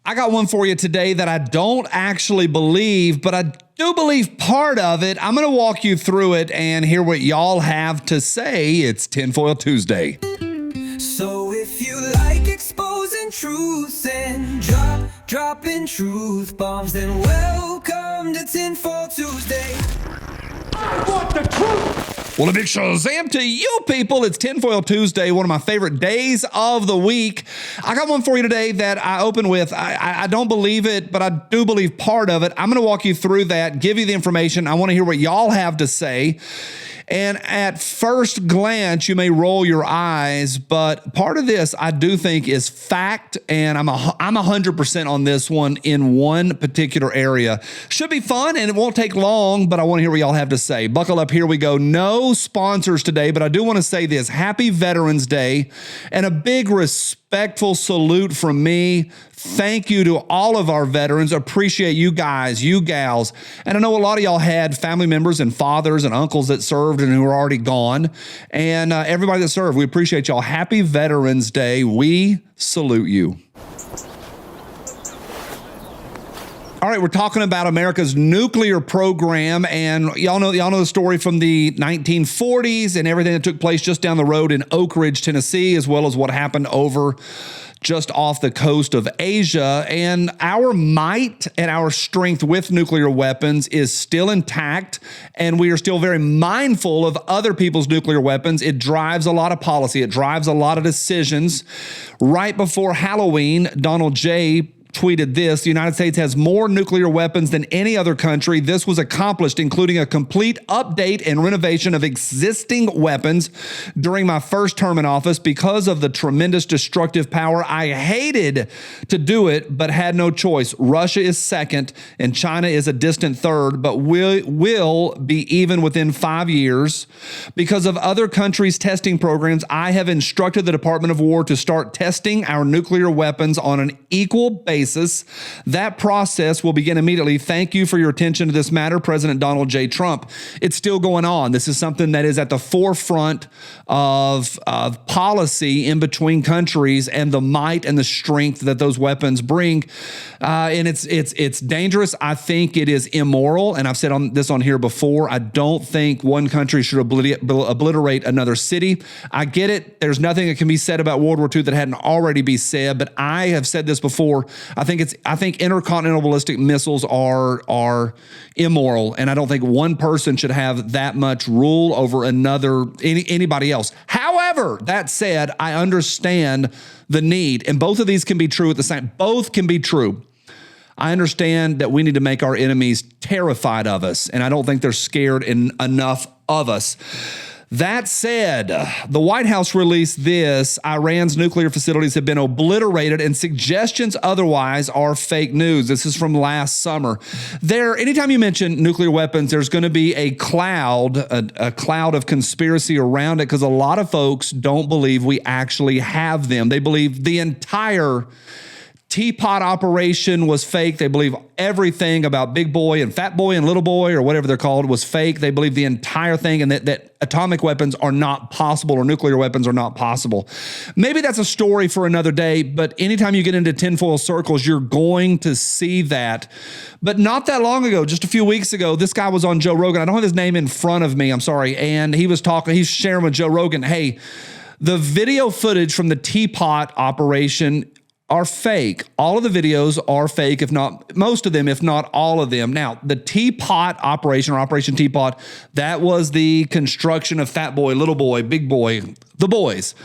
I got one for you today that I don't actually believe, but I do believe part of it. I'm going to walk you through it and hear what y'all have to say. It's Tinfoil Tuesday. So if you like exposing truth and dropping truth bombs, then welcome to Tinfoil Tuesday. I want the truth. Well, a big shazam to you people. It's Tinfoil Tuesday, one of my favorite days of the week. I got one for you today that I open with. I don't believe it, but I do believe part of it. I'm going to walk you through that, give you the information. I want to hear what y'all have to say. And at first glance, you may roll your eyes, but part of this I do think is fact, and I'm 100% on this one in one particular area. Should be fun, and it won't take long, but I want to hear what y'all have to say. Buckle up, here we go. No sponsors today, but I do want to say this. Happy Veterans Day, and a big respectful salute from me. Thank you to all of our veterans. Appreciate you guys, you gals. And I know a lot of y'all had family members and fathers and uncles that served and who are already gone. And everybody that served, we appreciate y'all. Happy Veterans Day. We salute you. All right, we're talking about America's nuclear program, and y'all know the story from the 1940s and everything that took place just down the road in Oak Ridge, Tennessee, as well as what happened over just off the coast of Asia. And our might and our strength with nuclear weapons is still intact, and we are still very mindful of other people's nuclear weapons. It drives a lot of policy. It drives a lot of decisions. Right before Halloween, Donald J. tweeted this: the United States has more nuclear weapons than any other country. This was accomplished including a complete update and renovation of existing weapons during my first term in office. Because of the tremendous destructive power, I hated to do it, but had no choice. Russia is second and China is a distant third, but will be even within 5 years. Because of other countries' testing programs, I have instructed the Department of War to start testing our nuclear weapons on an equal basis. That process will begin immediately. Thank you for your attention to this matter, President Donald J. Trump. It's still going on. This is something that is at the forefront of policy in between countries and the might and the strength that those weapons bring. And it's dangerous. I think it is immoral. And I've said this on here before. I don't think one country should obliterate another city. I get it. There's nothing that can be said about World War II that hadn't already been said, but I have said this before. I think intercontinental ballistic missiles are immoral, and I don't think one person should have that much rule over anybody else. However, that said, I understand the need, and both of these can be true at the same. Both can be true. I understand that we need to make our enemies terrified of us, and I don't think they're scared enough of us. That said, the White House released this: Iran's nuclear facilities have been obliterated and suggestions otherwise are fake news. This is from last summer. Anytime you mention nuclear weapons, there's going to be a cloud of conspiracy around it, because a lot of folks don't believe we actually have them. They believe the entire teapot operation was fake. They believe everything about Big Boy and Fat Boy and Little Boy, or whatever they're called, was fake. They believe the entire thing, and that atomic weapons are not possible, or nuclear weapons are not possible. Maybe that's a story for another day, but anytime you get into tinfoil circles, you're going to see that. But not that long ago, just a few weeks ago, this guy was on Joe Rogan. I don't have his name in front of me, I'm sorry. And he's sharing with Joe Rogan, hey, the video footage from the teapot operation are fake. All of the videos are fake, if not most of them, if not all of them. Now, the teapot operation, or Operation Teapot, that was the construction of Fat Boy, Little Boy, Big Boy, the boys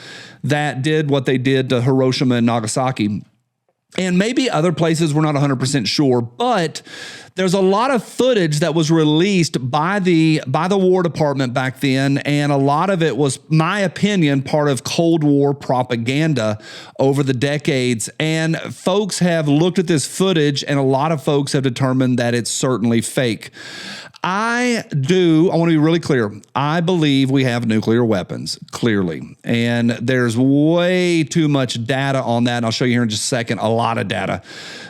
that did what they did to Hiroshima and Nagasaki. And maybe other places, we're not 100% sure, but there's a lot of footage that was released by the War Department back then, and a lot of it was, my opinion, part of Cold War propaganda over the decades. And folks have looked at this footage, and a lot of folks have determined that it's certainly fake. I want to be really clear. I believe we have nuclear weapons, clearly. And there's way too much data on that. And I'll show you here in just a second, a lot of data.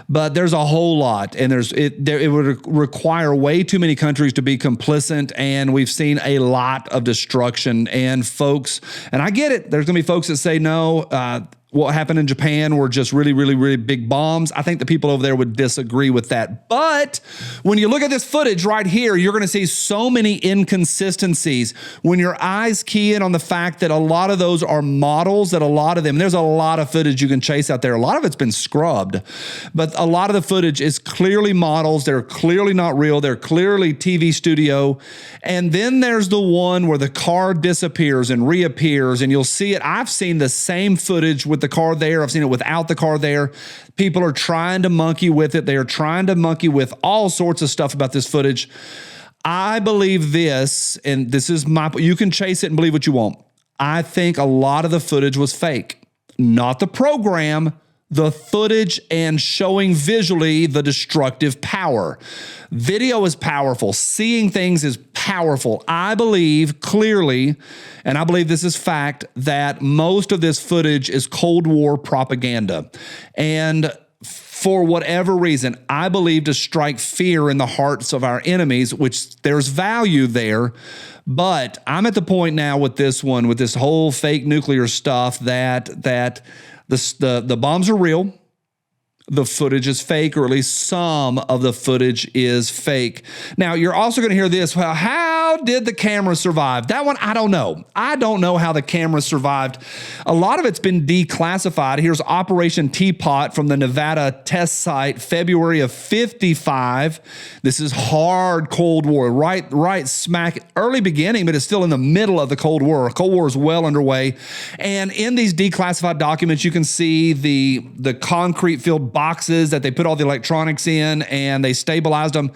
But there's a whole lot. And it would require way too many countries to be complicit. And we've seen a lot of destruction. And folks, and I get it, there's going to be folks that say, no, what happened in Japan were just really, really, really big bombs. I think the people over there would disagree with that. But when you look at this footage right here, you're going to see so many inconsistencies. When your eyes key in on the fact that a lot of those are models, that a lot of them, there's a lot of footage you can chase out there. A lot of it's been scrubbed, but a lot of the footage is clearly models. They're clearly not real. They're clearly TV studio. And then there's the one where the car disappears and reappears, and you'll see it. I've seen the same footage with the car there. I've seen it without the car there. People are trying to monkey with it. They are trying to monkey with all sorts of stuff about this footage. I believe this, and this is you can chase it and believe what you want. I think a lot of the footage was fake, not the program, the footage and showing visually the destructive power. Video is powerful. Seeing things is powerful. I believe clearly, and I believe this is fact, that most of this footage is Cold War propaganda. And for whatever reason, I believe to strike fear in the hearts of our enemies, which there's value there. But I'm at the point now with this one, with this whole fake nuclear stuff, that the bombs are real. The footage is fake, or at least some of the footage is fake. Now, you're also going to hear this. Well, how did the camera survive? That one, I don't know. I don't know how the camera survived. A lot of it's been declassified. Here's Operation Teapot from the Nevada test site, February of 55. This is hard Cold War, right smack, early beginning, but it's still in the middle of the Cold War. Cold War is well underway. And in these declassified documents, you can see the concrete-filled boxes that they put all the electronics in, and they stabilized them.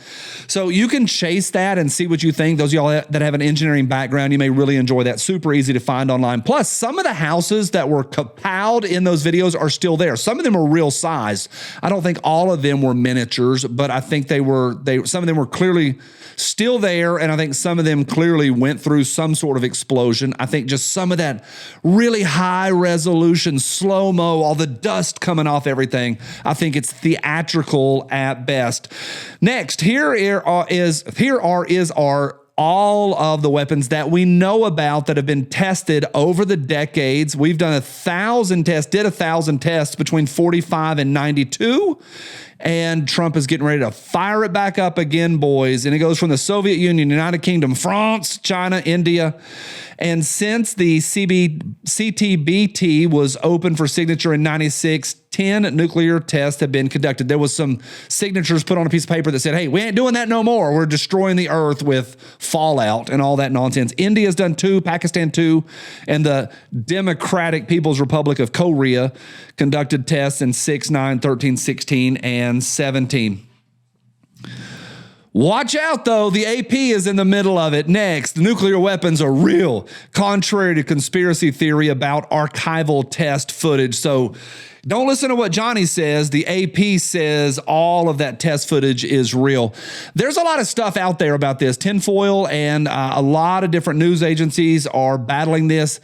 So you can chase that and see what you think. Those of y'all that have an engineering background, you may really enjoy that. Super easy to find online. Plus, some of the houses that were kapowed in those videos are still there. Some of them are real size. I don't think all of them were miniatures, but I think some of them were clearly still there, and I think some of them clearly went through some sort of explosion. I think just some of that really high resolution, slow-mo, all the dust coming off everything, I think it's theatrical at best. Next, here are all of the weapons that we know about that have been tested over the decades. We've done 1,000 tests between 45 and 92. And Trump is getting ready to fire it back up again, boys. And it goes from the Soviet Union, United Kingdom, France, China, India. And since the CTBT was open for signature in 96, 10 nuclear tests have been conducted. There was some signatures put on a piece of paper that said, hey, we ain't doing that no more. We're destroying the earth with fallout and all that nonsense. India's done 2, Pakistan 2, and the Democratic People's Republic of Korea conducted tests in 6, 9, 13, 16, and 17. Watch out, though. The AP is in the middle of it. Next, nuclear weapons are real, contrary to conspiracy theory about archival test footage. So don't listen to what Johnny says. The AP says all of that test footage is real. There's a lot of stuff out there about this. Tinfoil and a lot of different news agencies are battling this.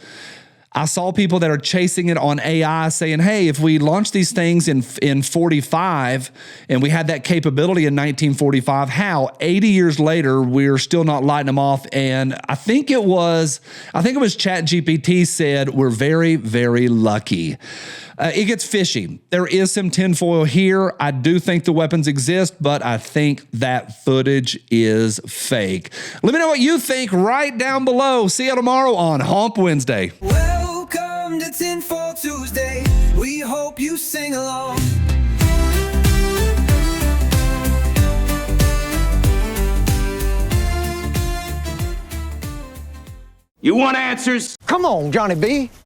I saw people that are chasing it on AI saying, hey, if we launch these things in 45 and we had that capability in 1945, how 80 years later, we're still not lighting them off? And I think it was ChatGPT said, we're very, very lucky. It gets fishy. There is some tinfoil here. I do think the weapons exist, but I think that footage is fake. Let me know what you think right down below. See you tomorrow on Hump Wednesday. Welcome to Tinfoil Tuesday. We hope you sing along. You want answers? Come on, Johnny B.